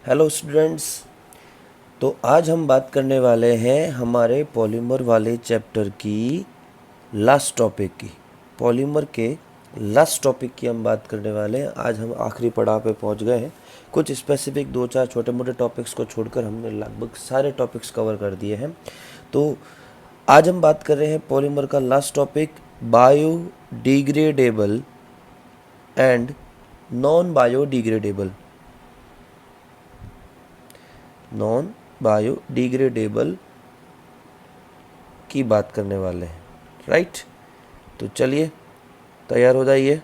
Hello students. तो आज हम बात करने वाले हैं हमारे पॉलीमर वाले चैप्टर की लास्ट टॉपिक की। पॉलीमर के लास्ट टॉपिक की हम बात करने वाले हैं। आज हम आखिरी पड़ाव पे पहुंच गए हैं। कुछ स्पेसिफिक दो चार छोटे मोटे टॉपिक्स को छोड़कर हमने लगभग सारे टॉपिक्स कवर कर दिए हैं। तो आज हम बात कर रहे हैं पॉलीमर का last topic, biodegradable and non biodegradable biodegradable की बात करने वाले हैं, राइट। तो चलिए तैयार हो जाइए।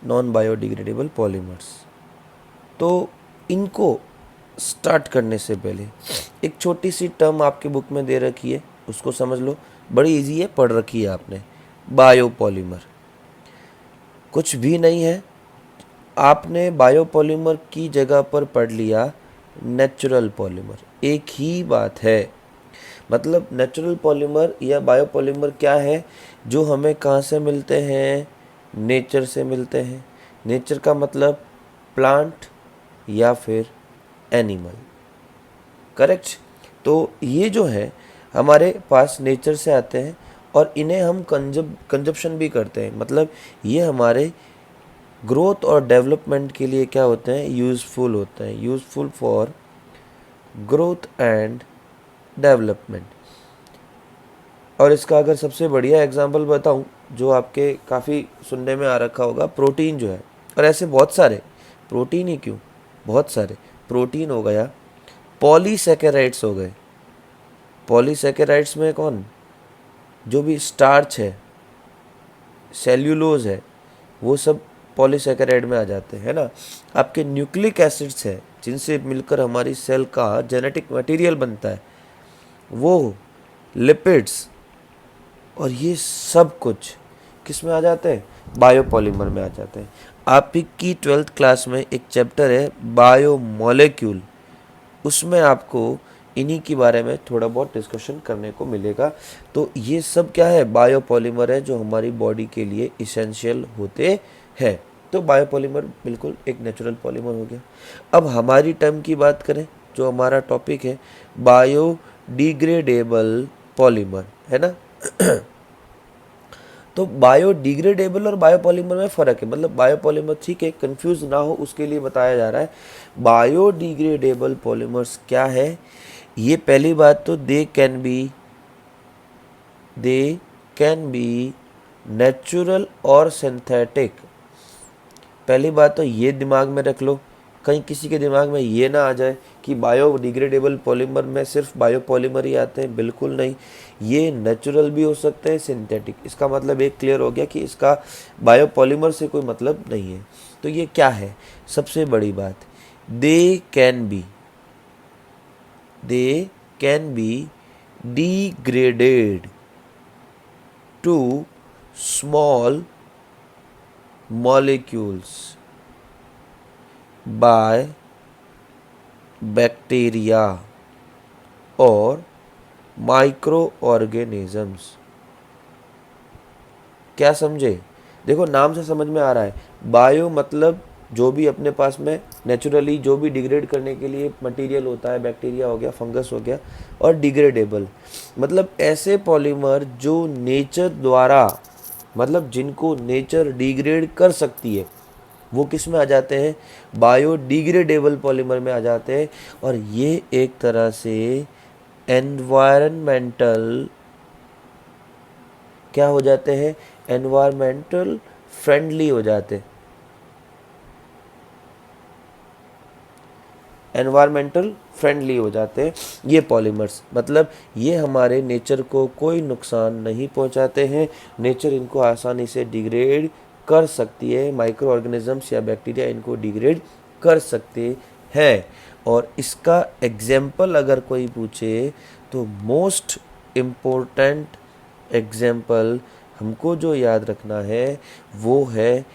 नॉन बायोडिग्रेडेबल पॉलीमर्स, तो इनको स्टार्ट करने से पहले एक छोटी सी टर्म आपके बुक में दे रखी है, उसको समझ लो। बड़ी इजी है, पढ़ रखी है आपने। बायोपॉलीमर कुछ भी नहीं है, आपने बायोपॉलीमर की जगह पर पढ़ लिया नेचुरल पॉलीमर। एक ही बात है। मतलब नेचुरल पॉलीमर या बायोपॉलीमर क्या है? जो हमें कहाँ से मिलते हैं? नेचर से मिलते हैं। नेचर का मतलब प्लांट या फिर एनिमल, करेक्ट। तो ये जो है हमारे पास नेचर से आते हैं और इन्हें हम कंजप्शन भी करते हैं। मतलब ये हमारे ग्रोथ और डेवलपमेंट के लिए क्या होते हैं? यूज़फुल होते हैं। Useful for growth and development. और इसका अगर सबसे बढ़िया एग्जांपल बताऊं, जो आपके काफ़ी सुनने में आ रखा होगा, प्रोटीन जो है। और ऐसे बहुत सारे प्रोटीन ही क्यों, बहुत सारे प्रोटीन हो गया, पॉलीसैकेराइड्स हो गए। पॉलीसैकेराइड्स में कौन? जो भी स्टार्च है, सेल्यूलोज है, वो सब पॉलीसैकेराइड में आ जाते हैं, है ना। आपके न्यूक्लिक एसिड्स है, जिनसे मिलकर हमारी सेल का जेनेटिक मटेरियल बनता है, वो लिपिड्स। और ये सब कुछ किस में आ जाते हैं? बायोपॉलीमर में आ जाते हैं। आपकी 12th क्लास में एक चैप्टर है बायोमोलेक्यूल, उसमें आपको इन्हीं के बारे में थोड़ा बहुत डिस्कशन करने को मिलेगा। तो ये सब क्या है? बायोपॉलीमर है, जो हमारी बॉडी के लिए इसेंशियल होते हैं। तो बायोपॉलीमर बिल्कुल एक नेचुरल पॉलीमर हो गया। अब हमारी टर्म की बात करें, जो हमारा टॉपिक है बायोडिग्रेडेबल पॉलीमर, है ना। तो बायोडिग्रेडेबल और बायोपॉलीमर में फ़र्क है। मतलब बायोपॉलीमर, ठीक है, कंफ्यूज ना हो उसके लिए बताया जा रहा है। बायोडिग्रेडेबल पॉलीमर्स क्या है? ये पहली बात तो दे कैन बी नेचुरल और सिंथेटिक। पहली बात तो ये दिमाग में रख लो, कहीं किसी के दिमाग में ये ना आ जाए कि बायोडिग्रेडेबल पॉलीमर में सिर्फ बायोपॉलीमर ही आते हैं। बिल्कुल नहीं, ये नेचुरल भी हो सकते हैं, सिंथेटिक। इसका मतलब एक क्लियर हो गया कि इसका बायोपॉलीमर से कोई मतलब नहीं है। तो ये क्या है? सबसे बड़ी बात, they can be they can be degraded to small molecules by bacteria और माइक्रो ऑर्गेनिजम्स। क्या समझे? देखो नाम से समझ में आ रहा है। बायो मतलब जो भी अपने पास में नेचुरली जो भी डिग्रेड करने के लिए मटेरियल होता है, बैक्टीरिया हो गया, फंगस हो गया। और डिग्रेडेबल मतलब ऐसे पॉलीमर जो नेचर द्वारा, मतलब जिनको नेचर डिग्रेड कर सकती है, वो किस में आ जाते हैं? बायोडिग्रेडेबल पॉलीमर में आ जाते हैं। और ये एक तरह से एनवायरमेंटल क्या हो जाते हैं? एनवायरमेंटल फ्रेंडली हो जाते हैं। एनवायरमेंटल फ्रेंडली हो जाते हैं ये पॉलीमर्स। मतलब ये हमारे नेचर को कोई नुकसान नहीं पहुंचाते हैं। नेचर इनको आसानी से डिग्रेड कर सकती है। माइक्रो ऑर्गेनिजम्स या बैक्टीरिया इनको डिग्रेड कर सकते हैं। और इसका एग्जाम्पल अगर कोई पूछे तो मोस्ट इम्पोर्टेंट एग्जाम्पल हमको जो याद रखना है वो है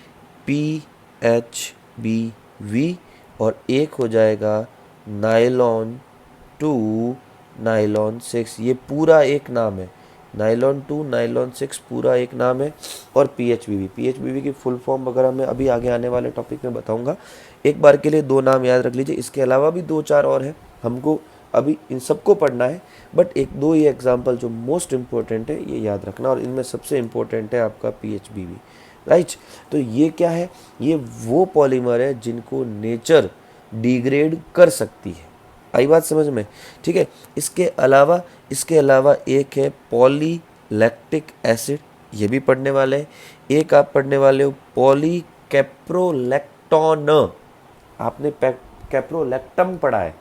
PHBV। और एक हो जाएगा नायलॉन 2, नायलॉन 6। ये पूरा एक नाम है, नायलॉन 2, नायलॉन 6 पूरा एक नाम है, और पीएचबीवी। पीएचबीवी की फुल फॉर्म वगैरह मैं अभी आगे आने वाले टॉपिक में बताऊंगा। एक बार के लिए 2 नाम याद रख लीजिए, इसके अलावा भी 2-4 और हैं, हमको अभी इन सबको पढ़ना है, बट 1-2 ये एग्जाम्पल जो मोस्ट इम्पोर्टेंट है ये याद रखना, और इनमें सबसे इम्पोर्टेंट है आपका पीएचबीवी, राइट। तो ये क्या है, ये वो पॉलीमर है जिनको नेचर डिग्रेड कर सकती है। आई बात समझ में, ठीक है। इसके अलावा एक है पॉलीलैक्टिक एसिड, ये भी पढ़ने वाले हैं। एक आप पढ़ने वाले हो पॉलीकैप्रोलैक्टोन, आपने कैप्रोलैक्टम पढ़ा है,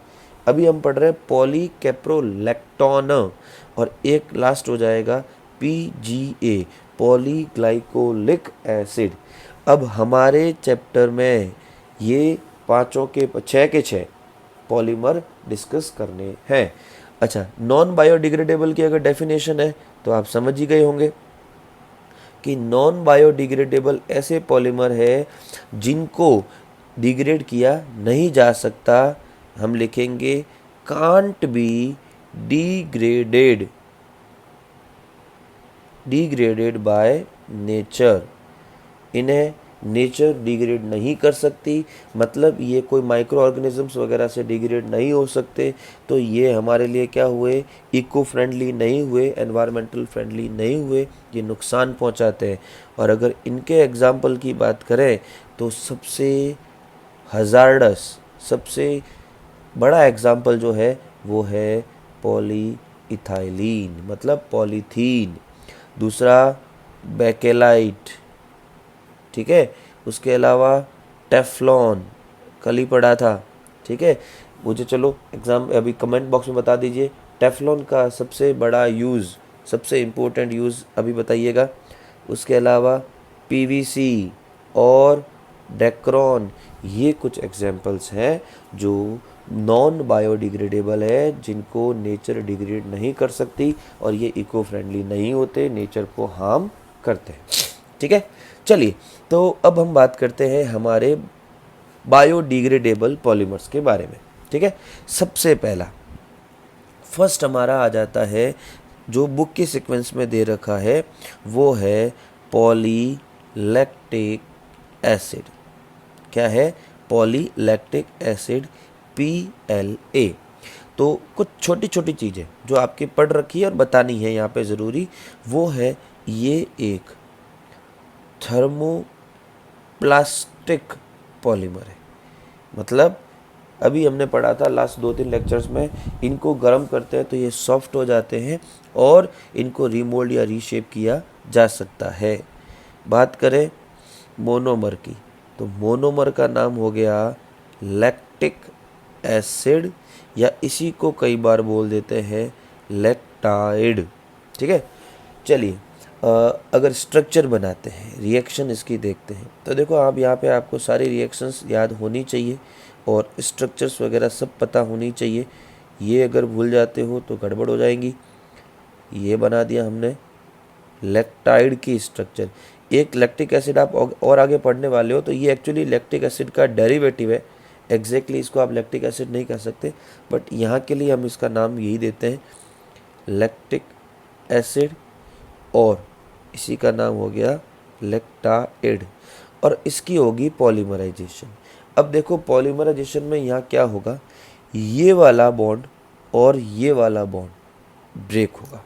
अभी हम पढ़ रहे हैं पॉलीकैप्रोलैक्टोन। और एक लास्ट हो जाएगा पीजीए, पॉलीग्लाइकोलिक एसिड। अब हमारे चैप्टर में ये 6 के 6 पॉलीमर डिस्कस करने हैं। अच्छा, नॉन बायोडिग्रेडेबल की अगर डेफिनेशन है तो आप समझ ही गए होंगे कि नॉन बायोडिग्रेडेबल ऐसे पॉलीमर है जिनको डिग्रेड किया नहीं जा सकता। हम लिखेंगे can't be degraded by nature. इन्हें नेचर डिग्रेड नहीं कर सकती, मतलब ये कोई माइक्रो ऑर्गेनिजम्स वगैरह से डिग्रेड नहीं हो सकते, तो ये हमारे लिए क्या हुए, इको फ्रेंडली नहीं हुए, एनवायरमेंटल फ्रेंडली नहीं हुए, ये नुकसान पहुंचाते हैं। और अगर इनके एग्जाम्पल की बात करें तो सबसे हजार्डस, सबसे बड़ा एग्जाम्पल जो है वो है पॉलीइथाइलीन, मतलब पॉलीथीन। दूसरा बेकेलाइट, ठीक है। उसके अलावा टेफ्लॉन, कल ही पढ़ा था, ठीक है। मुझे चलो एग्जाम अभी कमेंट बॉक्स में बता दीजिए, टेफ्लॉन का सबसे बड़ा यूज़, सबसे इम्पोर्टेंट यूज़ अभी बताइएगा। उसके अलावा पीवीसी और डेक्रॉन, ये कुछ एग्जाम्पल्स हैं जो नॉन बायोडिग्रेडेबल है, जिनको नेचर डिग्रेड नहीं कर सकती, और ये इको फ्रेंडली नहीं होते, नेचर को हार्म करते हैं, ठीक है। चलिए, तो अब हम बात करते हैं हमारे बायोडिग्रेडेबल पॉलीमर्स के बारे में, ठीक है। सबसे पहला फर्स्ट हमारा आ जाता है, जो बुक के सीक्वेंस में दे रखा है, वो है पॉलीलैक्टिक एसिड। क्या है, पॉलीलैक्टिक एसिड, PLA। तो कुछ छोटी छोटी चीज़ें जो आपकी पढ़ रखी है और बतानी है यहाँ पे ज़रूरी, वो है ये एक थर्मोप्लास्टिक पॉलीमर है। मतलब अभी हमने पढ़ा था लास्ट 2-3 लेक्चर्स में, इनको गर्म करते हैं तो ये सॉफ्ट हो जाते हैं और इनको रीमोल्ड या रीशेप किया जा सकता है। बात करें मोनोमर की, तो मोनोमर का नाम हो गया लैक्टिक एसिड, या इसी को कई बार बोल देते हैं लैक्टाइड, ठीक है। चलिए, अगर स्ट्रक्चर बनाते हैं, रिएक्शन इसकी देखते हैं, तो देखो आप यहाँ पे आपको सारी रिएक्शंस याद होनी चाहिए और स्ट्रक्चर्स वगैरह सब पता होनी चाहिए। ये अगर भूल जाते हो तो गड़बड़ हो जाएंगी। ये बना दिया हमने लैक्टाइड की स्ट्रक्चर। एक लैक्टिक एसिड आप और आगे पढ़ने वाले हो, तो ये एक्चुअली लैक्टिक एसिड का डेरिवेटिव है। एग्जैक्टली इसको आप लैक्टिक एसिड नहीं कह सकते, बट यहाँ के लिए हम इसका नाम यही देते हैं लैक्टिक एसिड, और इसी का नाम हो गया लैक्टाइड, और इसकी होगी पॉलीमराइजेशन। अब देखो पॉलीमराइजेशन में यहाँ क्या होगा, ये वाला बॉन्ड और ये वाला बॉन्ड ब्रेक होगा,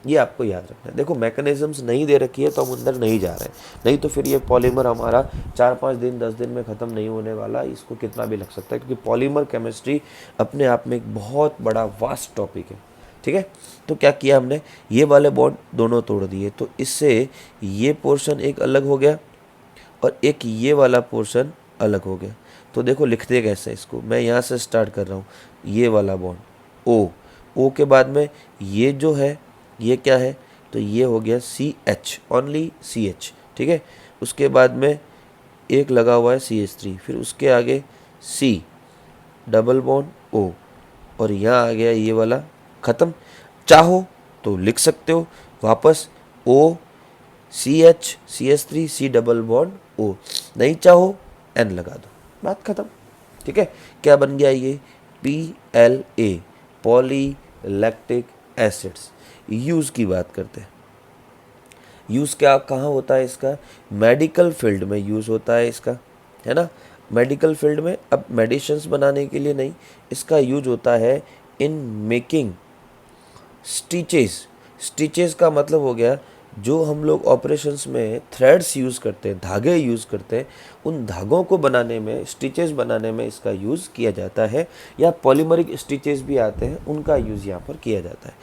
ये आपको याद रखना है। देखो मैकेनिज्म्स नहीं दे रखी है तो हम अंदर नहीं जा रहे हैं, नहीं तो फिर ये पॉलीमर हमारा 4-5 दिन 10 दिन में ख़त्म नहीं होने वाला, इसको कितना भी लग सकता है, क्योंकि पॉलीमर केमिस्ट्री अपने आप में एक बहुत बड़ा वास्ट टॉपिक है, ठीक है। तो क्या किया हमने, ये वाले बॉन्ड दोनों तोड़ दिए, तो इससे ये पोर्शन एक अलग हो गया और एक ये वाला पोर्शन अलग हो गया। तो देखो लिखते कैसे इसको, मैं यहाँ से स्टार्ट कर रहा हूँ, ये वाला बॉन्ड ओ के बाद में ये जो है ये क्या है, तो ये हो गया CH, ओनली CH, ठीक है। उसके बाद में एक लगा हुआ है CH3, फिर उसके आगे C डबल बॉन्ड O, और यहाँ आ गया ये वाला, ख़त्म। चाहो तो लिख सकते हो वापस O CH CH3 C double bond O, नहीं चाहो N लगा दो, बात ख़त्म, ठीक है। क्या बन गया ये PLA, पॉलीलैक्टिक एसिड्स। यूज़ की बात करते हैं। यूज़ क्या कहाँ होता है इसका? मेडिकल फील्ड में यूज़ होता है इसका, है ना। मेडिकल फील्ड में, अब मेडिसिन्स बनाने के लिए नहीं, इसका यूज होता है इन मेकिंग स्टिचेस। स्टिचेस का मतलब हो गया जो हम लोग ऑपरेशंस में थ्रेड्स यूज़ करते हैं, धागे यूज़ करते हैं, उन धागों को बनाने में, स्टिचेस बनाने में इसका यूज़ किया जाता है। या पॉलीमरिक स्टिचेस भी आते हैं, उनका यूज़ यहाँ पर किया जाता है।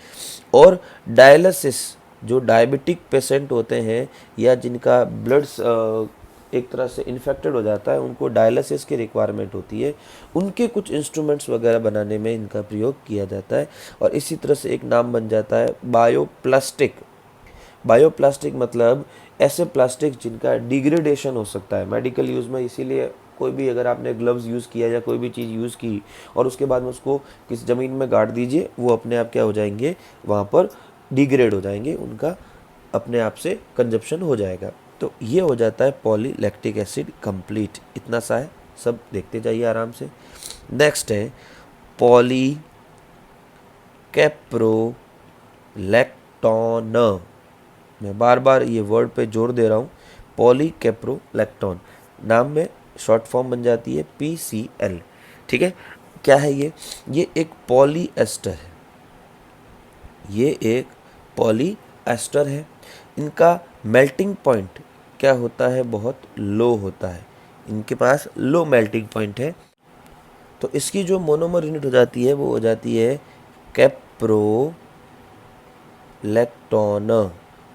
और डायलिसिस, जो डायबिटिक पेशेंट होते हैं या जिनका ब्लड्स एक तरह से इन्फेक्टेड हो जाता है, उनको डायलिसिस की रिक्वायरमेंट होती है, उनके कुछ इंस्ट्रूमेंट्स वगैरह बनाने में इनका प्रयोग किया जाता है। और इसी तरह से एक नाम बन जाता है बायोप्लास्टिक। बायोप्लास्टिक मतलब ऐसे प्लास्टिक जिनका डिग्रेडेशन हो सकता है मेडिकल यूज़ में। इसीलिए कोई भी, अगर आपने ग्लव्स यूज़ किया या कोई भी चीज़ यूज़ की और उसके बाद में उसको किसी ज़मीन में गाड़ दीजिए, वो अपने आप क्या हो जाएंगे, वहाँ पर डिग्रेड हो जाएंगे, उनका अपने आप से कंजप्शन हो जाएगा। तो ये हो जाता है पॉलीलैक्टिक एसिड कंप्लीट। इतना सा है, सब देखते जाइए आराम से। नेक्स्ट है पॉली कैप्रोलैक्टोन। मैं बार बार ये वर्ड पे जोर दे रहा हूँ, पॉलीकैप्रोलैक्टोन। नाम में शॉर्ट फॉर्म बन जाती है PCL। ठीक है, क्या है ये एक पॉलीएस्टर है। ये एक पॉलीएस्टर है। इनका मेल्टिंग पॉइंट क्या होता है, बहुत लो होता है, इनके पास लो मेल्टिंग पॉइंट है। तो इसकी जो मोनोमर यूनिट हो जाती है वो हो जाती है कैप्रोलैक्टोन।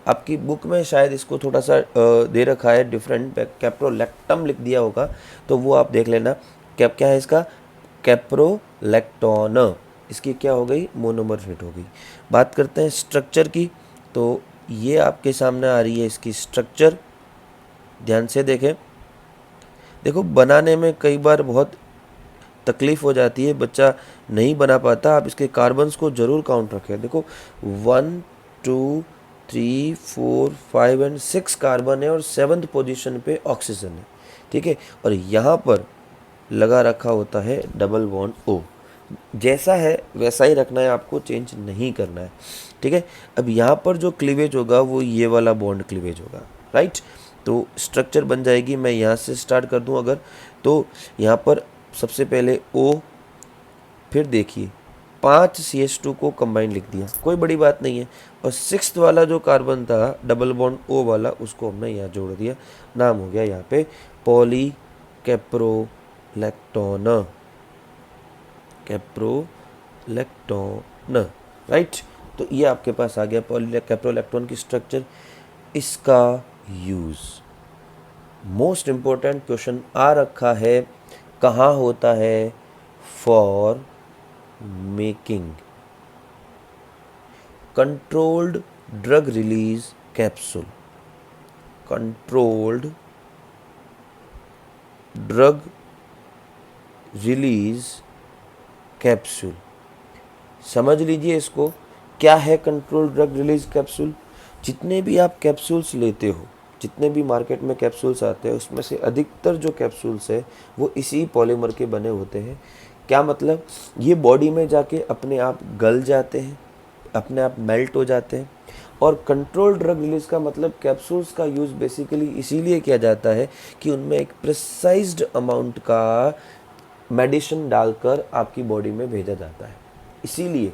आपकी बुक में शायद इसको थोड़ा सा दे रखा है डिफरेंट, कैप्रोलैक्टम लिख दिया होगा, तो वो आप देख लेना। क्या है इसका? कैप्रोलैक्टोन। इसकी क्या हो गई? मोनोमर यूनिट हो गई। बात करते हैं स्ट्रक्चर की, तो ये आपके सामने आ रही है इसकी स्ट्रक्चर। ध्यान से देखें। देखो, बनाने में कई बार बहुत तकलीफ़ हो जाती है, बच्चा नहीं बना पाता। आप इसके कार्बन्स को ज़रूर काउंट रखें। देखो 1 2 3 4 5 एंड 6 कार्बन है और 7th पोजीशन पे ऑक्सीजन है। ठीक है, और यहाँ पर लगा रखा होता है डबल बॉन्ड O। जैसा है वैसा ही रखना है, आपको चेंज नहीं करना है। ठीक है, अब यहाँ पर जो क्लीवेज होगा वो ये वाला बॉन्ड क्लीवेज होगा, राइट। तो स्ट्रक्चर बन जाएगी। मैं यहाँ से स्टार्ट कर दूँ अगर, तो यहाँ पर सबसे पहले O, फिर देखिए 5 CH2 को कंबाइन लिख दिया, कोई बड़ी बात नहीं है। और 6th वाला जो कार्बन था डबल बॉन्ड O वाला, उसको हमने यहाँ जोड़ दिया। नाम हो गया यहाँ पे पॉलीकैप्रोलैक्टोन। कैप्रोलैक्टोन, राइट। तो ये आपके पास आ गया पॉलीकैप्रोलैक्टोन की स्ट्रक्चर। इसका यूज़, मोस्ट इम्पोर्टेंट क्वेश्चन आ रखा है, कहाँ होता है? For making controlled drug release capsule. Controlled drug release capsule, समझ लीजिए इसको। क्या है कंट्रोल ड्रग रिलीज कैप्सूल? जितने भी आप कैप्सूल्स लेते हो, जितने भी मार्केट में कैप्सूल्स आते हैं, उसमें से अधिकतर जो कैप्सूल्स है वो इसी पॉलीमर के बने होते हैं। क्या मतलब? ये बॉडी में जाके अपने आप गल जाते हैं, अपने आप मेल्ट हो जाते हैं। और कंट्रोल ड्रग रिलीज का मतलब कैप्सूल्स का यूज़ बेसिकली इसीलिए किया जाता है कि उनमें एक प्रिसाइज्ड अमाउंट का मेडिसिन डालकर आपकी बॉडी में भेजा जाता है। इसीलिए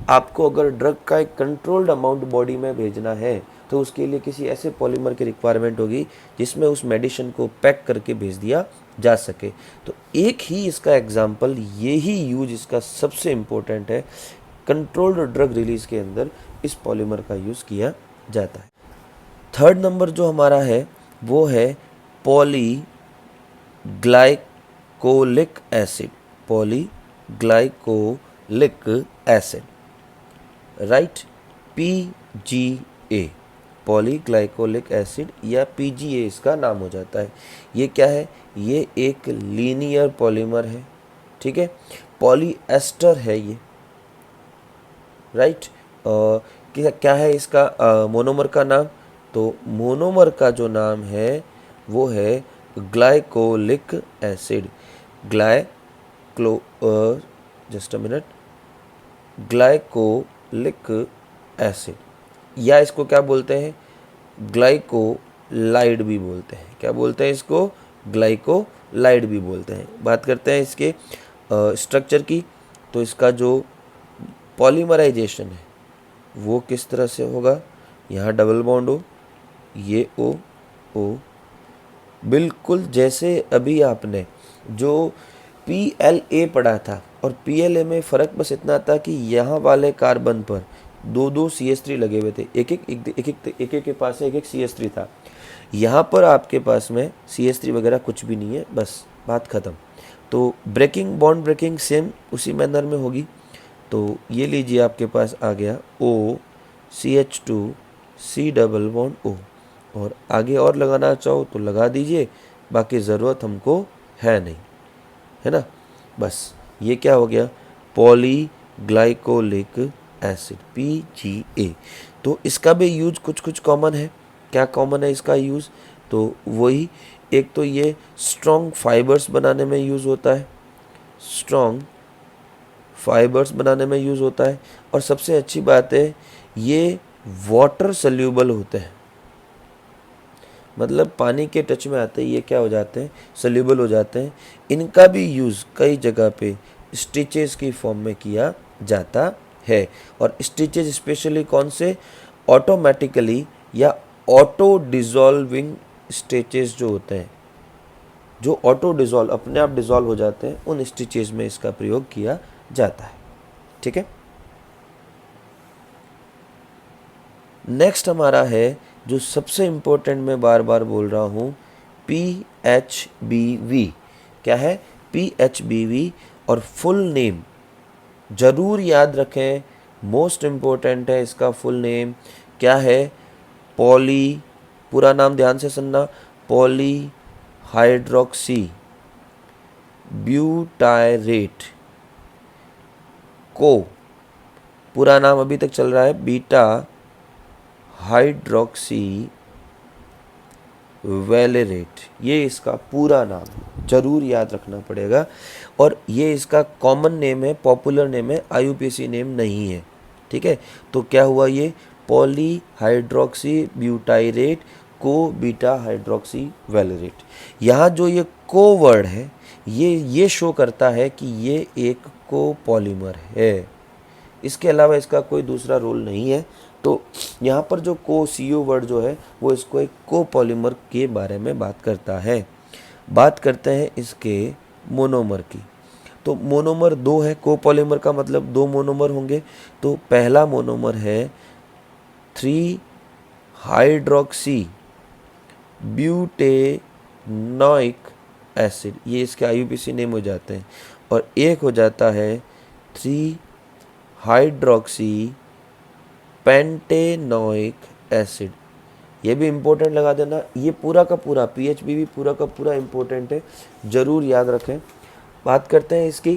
आपको अगर ड्रग का एक कंट्रोल्ड अमाउंट बॉडी में भेजना है तो उसके लिए किसी ऐसे पॉलीमर की रिक्वायरमेंट होगी जिसमें उस मेडिसिन को पैक करके भेज दिया जा सके। तो एक ही इसका एग्जाम्पल, ये ही यूज इसका सबसे इम्पोर्टेंट है। कंट्रोल्ड ड्रग रिलीज के अंदर इस पॉलीमर का यूज़ किया जाता है। थर्ड नंबर जो हमारा है वो है polyglycolic acid. Polyglycolic acid, right. PGA, polyglycolic acid या PGA इसका नाम हो जाता है। ये क्या है? ये एक लीनियर पॉलीमर है। ठीक है, पॉलीएस्टर है ये, राइट। क्या है इसका मोनोमर का नाम? तो मोनोमर का जो नाम है वो है glycolic acid. Just a minute, glycolic acid. या इसको क्या बोलते हैं, ग्लाइकोलाइड भी बोलते हैं। क्या बोलते हैं इसको, ग्लाइकोलाइड भी बोलते हैं। बात करते हैं इसके स्ट्रक्चर की, तो इसका जो पॉलीमराइजेशन है वो किस तरह से होगा, यहाँ डबल बॉन्ड हो, ये ओ, बिल्कुल जैसे अभी आपने जो PLA पढ़ा था, और PLA में फ़र्क बस इतना था कि यहाँ वाले कार्बन पर दो दो CH3 लगे हुए थे, एक के पास एक CH3 था। यहाँ पर आपके पास में CH3 वगैरह कुछ भी नहीं है, बस बात ख़त्म। तो ब्रेकिंग, बॉन्ड ब्रेकिंग सेम उसी मैनर में होगी। तो ये लीजिए आपके पास आ गया OCH2 C double bond O, और आगे और लगाना चाहो तो लगा दीजिए, बाकी ज़रूरत हमको है नहीं, है ना। बस ये क्या हो गया, पॉलीग्लाइकोलिक एसिड PGA। तो इसका भी यूज कुछ कॉमन है। क्या कॉमन है इसका यूज़, तो वही, एक तो ये स्ट्रॉन्ग फाइबर्स बनाने में यूज़ होता है, स्ट्रॉन्ग फाइबर्स बनाने में यूज़ होता है, और सबसे अच्छी बात है ये वाटर सल्यूबल होते हैं, मतलब पानी के टच में आते हैं ये क्या हो जाते हैं, सल्यूबल हो जाते हैं। इनका भी यूज़ कई जगह पे स्टिचेस की फॉर्म में किया जाता है, और स्टिचेस स्पेशली कौन से, ऑटोमेटिकली या ऑटो डिज़ोल्विंग स्टिचेस जो होते हैं, जो ऑटो डिज़ोल्व, अपने आप डिज़ोल्व हो जाते हैं, उन स्टिचेस में इसका प्रयोग किया जाता है। ठीक है, नेक्स्ट हमारा है जो सबसे इम्पोर्टेंट, मैं बार बार बोल रहा हूँ, PHBV। क्या है, PHBV, और फुल नेम ज़रूर याद रखें, मोस्ट इम्पोर्टेंट है इसका फुल नेम। क्या है, पूरा नाम ध्यान से सुनना, पॉली हाइड्रोक्सी ब्यूटायरेट को, पूरा नाम अभी तक चल रहा है बीटा हाइड्रोक्सी वैलेरेट, ये इसका पूरा नाम जरूर याद रखना पड़ेगा। और ये इसका कॉमन नेम है, पॉपुलर नेम है, IUPAC नेम नहीं है। ठीक है, तो क्या हुआ, ये पॉली हाइड्रोक्सी ब्यूटायरेट को बीटा हाइड्रोक्सी वैलेरेट। यहाँ जो ये को वर्ड है, ये शो करता है कि ये एक कोपॉलीमर है, इसके अलावा इसका कोई दूसरा रोल नहीं है। तो यहाँ पर जो CO वर्ड जो है वो इसको एक कोपॉलीमर के बारे में बात करता है। बात करते हैं इसके मोनोमर की, तो मोनोमर दो है, कोपॉलीमर का मतलब दो मोनोमर होंगे। तो पहला मोनोमर है 3 हाइड्रोक्सी ब्यूटेनोइक एसिड, ये इसके IUPAC नेम हो जाते हैं। और एक हो जाता है 3 हाइड्रोक्सी पेंटेनोइक एसिड, ये भी इम्पोर्टेंट लगा देना। ये पूरा का पूरा PHBV पूरा का पूरा इम्पोर्टेंट है, ज़रूर याद रखें। बात करते हैं इसकी,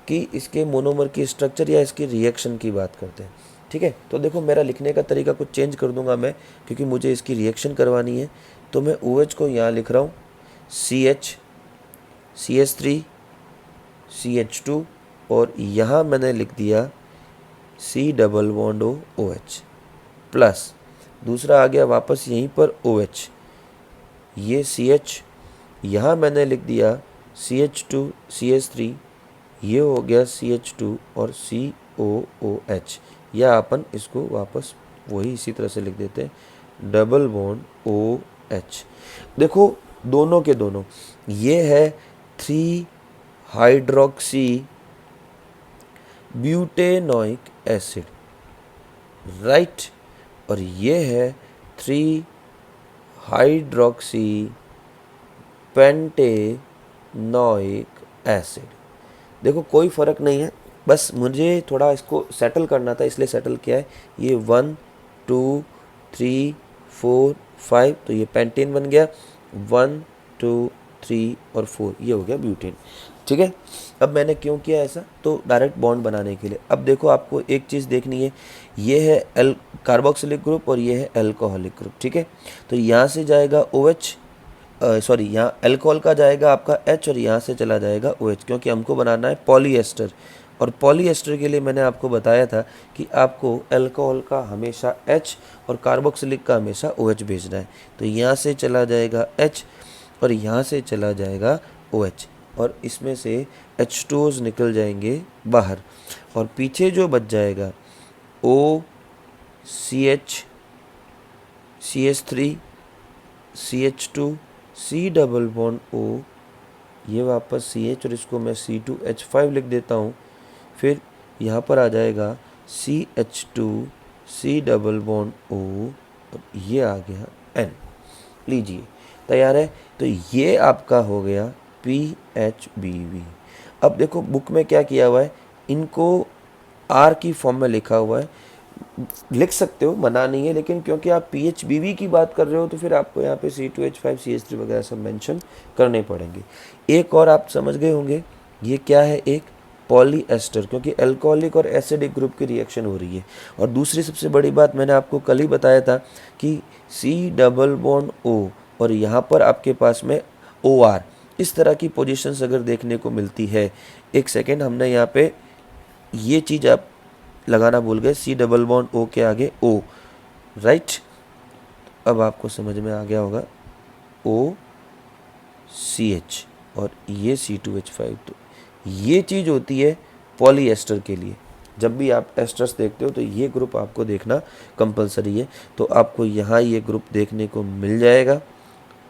कि इसके मोनोमर की स्ट्रक्चर या इसकी रिएक्शन की बात करते हैं। ठीक है, तो देखो मेरा लिखने का तरीका कुछ चेंज कर दूंगा मैं, क्योंकि मुझे इसकी रिएक्शन करवानी है। तो मैं OH को यहाँ लिख रहा हूँ CH CH3 CH2, और यहाँ मैंने लिख दिया C double bond OH plus, दूसरा आ गया वापस यहीं पर OH, ये CH, यहाँ मैंने लिख दिया CH2 CH3, ये हो गया CH2 और COOH, या अपन इसको वापस वही इसी तरह से लिख देते हैं, डबल बॉन्ड OH। देखो दोनों के दोनों, ये है 3 हाइड्रोक्सी ब्यूटेनोइक एसिड, राइट, और ये है 3 हाइड्रोक्सी पेंटेनोइक एसिड। देखो कोई फ़र्क नहीं है, बस मुझे थोड़ा इसको सेटल करना था, इसलिए सेटल किया है। ये 1 2 3 4 5, तो ये पेंटेन बन गया, 1 2 3 और 4, ये हो गया ब्यूटेन। ठीक है, अब मैंने क्यों किया ऐसा, तो डायरेक्ट बॉन्ड बनाने के लिए। अब देखो आपको एक चीज़ देखनी है, ये है कार्बोक्सिलिक ग्रुप और ये है अल्कोहलिक ग्रुप। ठीक है, तो यहाँ से जाएगा OH, सॉरी यहाँ अल्कोहल का जाएगा आपका H, और यहाँ से चला जाएगा OH, क्योंकि हमको बनाना है पॉलीएस्टर। और पॉलीएस्टर के लिए मैंने आपको बताया था कि आपको अल्कोहल का हमेशा H और कार्बोक्सिलिक का हमेशा OH भेजना है। तो यहाँ से चला जाएगा H और यहाँ से चला जाएगा OH और इसमें से H2O's निकल जाएंगे बाहर और पीछे जो बच जाएगा OCH CH3 CH2 C double bond O, ये वापस CH और इसको मैं C2H5 लिख देता हूँ। फिर यहाँ पर आ जाएगा CH2 C double bond O और ये आ गया N। लीजिए तैयार है। तो ये आपका हो गया PHBV। अब देखो बुक में क्या किया हुआ है, इनको R की फॉर्म में लिखा हुआ है, लिख सकते हो, मना नहीं है, लेकिन क्योंकि आप PHBV की बात कर रहे हो तो फिर आपको यहाँ पे C2H5 CH3 वगैरह सब मेंशन करने पड़ेंगे। एक और आप समझ गए होंगे, ये क्या है, एक पॉलीएस्टर, क्योंकि अल्कोहलिक और एसिडिक ग्रुप की रिएक्शन हो रही है। और दूसरी सबसे बड़ी बात मैंने आपको कल ही बताया था कि C डबल बॉन्ड O और यहाँ पर आपके पास में OR, इस तरह की पोजीशंस अगर देखने को मिलती है, एक सेकेंड, हमने यहाँ पे ये चीज़ आप लगाना भूल गए, C डबल बॉन्ड O के आगे O, राइट। अब आपको समझ में आ गया होगा, OCH और ये C2H5। तो ये चीज़ होती है पॉलीएस्टर के लिए। जब भी आप एस्टर्स देखते हो तो ये ग्रुप आपको देखना कंपलसरी है। तो आपको यहाँ ये ग्रुप देखने को मिल जाएगा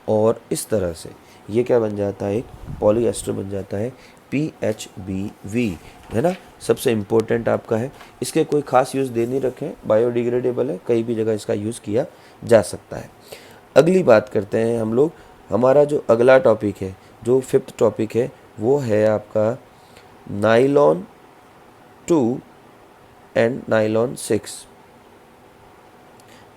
और इस तरह से ये क्या बन जाता है, एक पॉलीएस्टर बन जाता है, PHBV, है ना। सबसे इम्पोर्टेंट आपका है, इसके कोई खास यूज़ दे नहीं रखे, बायोडिग्रेडेबल है, कहीं भी जगह इसका यूज़ किया जा सकता है। अगली बात करते हैं हम लोग, हमारा जो अगला टॉपिक है, जो 5th टॉपिक है, वो है आपका nylon 2 and nylon 6।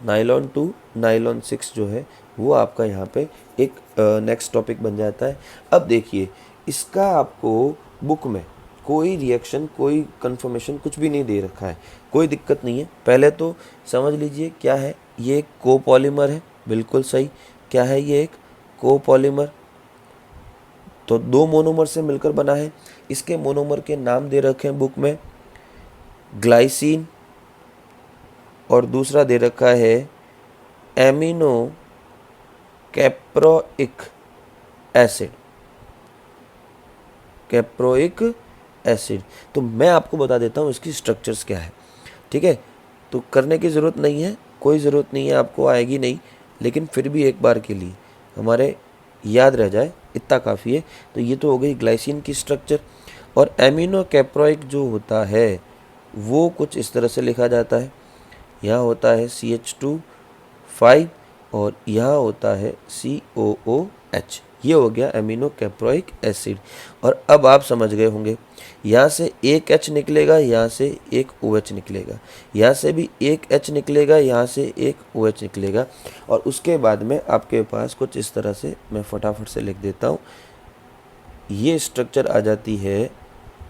Nylon 2 nylon 6 जो है वो आपका यहाँ पे एक नेक्स्ट टॉपिक बन जाता है। अब देखिए, इसका आपको बुक में कोई रिएक्शन, कोई कंफर्मेशन कुछ भी नहीं दे रखा है, कोई दिक्कत नहीं है। पहले तो समझ लीजिए क्या है, ये एक कोपॉलीमर है, बिल्कुल सही। क्या है ये, एक कोपॉलीमर। तो 2 मोनोमर से मिलकर बना है। इसके मोनोमर के नाम दे रखे हैं बुक में, ग्लाइसिन, और दूसरा दे रखा है amino caproic acid, caproic acid. तो मैं आपको बता देता हूँ इसकी स्ट्रक्चर्स क्या है, ठीक है। तो करने की ज़रूरत नहीं है, कोई ज़रूरत नहीं है, आपको आएगी नहीं, लेकिन फिर भी एक बार के लिए हमारे याद रह जाए, इतना काफ़ी है। तो ये तो हो गई ग्लाइसिन की स्ट्रक्चर। और एमिनो कैप्रोइक जो होता है वो कुछ इस तरह से लिखा जाता है, यहाँ होता है CH2 5 और यहाँ होता है COOH। ये हो गया एमिनो कैप्रोइक एसिड। और अब आप समझ गए होंगे, यहाँ से एक H निकलेगा, यहाँ से एक OH निकलेगा, यहाँ से भी एक H निकलेगा, यहाँ से एक OH निकलेगा। और उसके बाद में आपके पास कुछ इस तरह से, मैं फटाफट से लिख देता हूँ, ये स्ट्रक्चर आ जाती है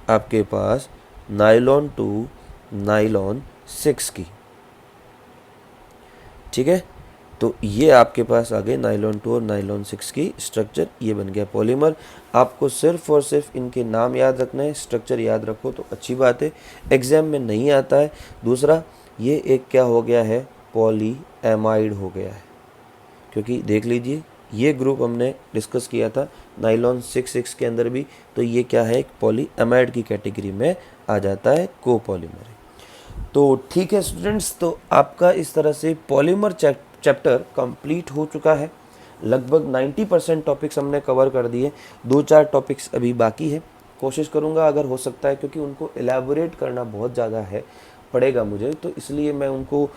आपके पास नाइलॉन 2 नाइलॉन 6 की, ठीक है। तो ये आपके पास आ गए नाइलॉन 2 और नाइलॉन 6 की स्ट्रक्चर, ये बन गया पॉलीमर। आपको सिर्फ और सिर्फ इनके नाम याद रखना है, स्ट्रक्चर याद रखो तो अच्छी बात है, एग्जाम में नहीं आता है। दूसरा, ये एक क्या हो गया है, पॉलीएमाइड हो गया है, क्योंकि देख लीजिए ये ग्रुप हमने डिस्कस किया था नाइलॉन 6 के अंदर भी, तो ये क्या है, एक पॉलीएमाइड की कैटेगरी में आ जाता है, कोपॉलीमर है। तो ठीक है स्टूडेंट्स, तो आपका इस तरह से पॉलीमर चैप्टर कंप्लीट हो चुका है। लगभग 90% टॉपिक्स हमने कवर कर दिए, 2-4 टॉपिक्स अभी बाकी है। कोशिश करूँगा अगर हो सकता है, क्योंकि उनको एलैबोरेट करना बहुत ज़्यादा है पड़ेगा मुझे, तो इसलिए मैं उनको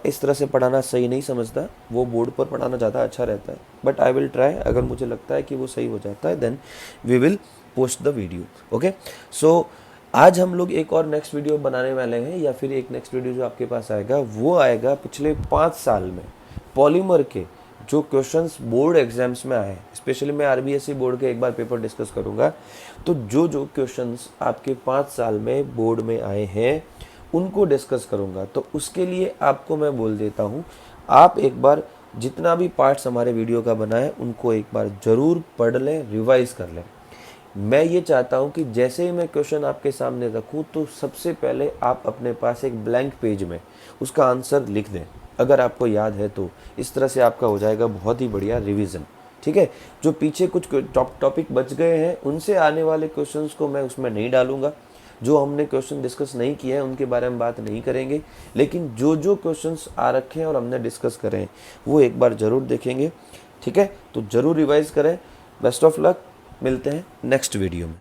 इस तरह से पढ़ाना सही नहीं समझता, वो बोर्ड पर पढ़ाना ज़्यादा अच्छा रहता है। बट आई विल ट्राई, अगर मुझे लगता है कि वो सही हो जाता है then we will post the video, okay. So आज हम लोग एक और नेक्स्ट वीडियो बनाने वाले हैं, या फिर एक नेक्स्ट वीडियो जो आपके पास आएगा वो आएगा पिछले 5 साल में पॉलीमर के जो क्वेश्चंस बोर्ड एग्जाम्स में आए, स्पेशली मैं RBSE बोर्ड के एक बार पेपर डिस्कस करूंगा। तो जो क्वेश्चंस आपके 5 साल में बोर्ड में आए हैं उनको डिस्कस करूंगा। तो उसके लिए आपको मैं बोल देता हूं, आप एक बार जितना भी पार्ट्स हमारे वीडियो का बना है उनको एक बार ज़रूर पढ़ लें, रिवाइज कर लें। मैं ये चाहता हूँ कि जैसे ही मैं क्वेश्चन आपके सामने रखूँ तो सबसे पहले आप अपने पास एक ब्लैंक पेज में उसका आंसर लिख दें, अगर आपको याद है तो। इस तरह से आपका हो जाएगा बहुत ही बढ़िया रिवीजन। ठीक है, जो पीछे कुछ टॉपिक बच गए हैं उनसे आने वाले क्वेश्चंस को मैं उसमें नहीं डालूंगा। जो हमने क्वेश्चन डिस्कस नहीं किए हैं उनके बारे में बात नहीं करेंगे, लेकिन जो जो क्वेश्चंस आ रखे हैं और हमने डिस्कस करें वो एक बार ज़रूर देखेंगे। ठीक है, तो ज़रूर रिवाइज करें। बेस्ट ऑफ लक, मिलते हैं नेक्स्ट वीडियो में।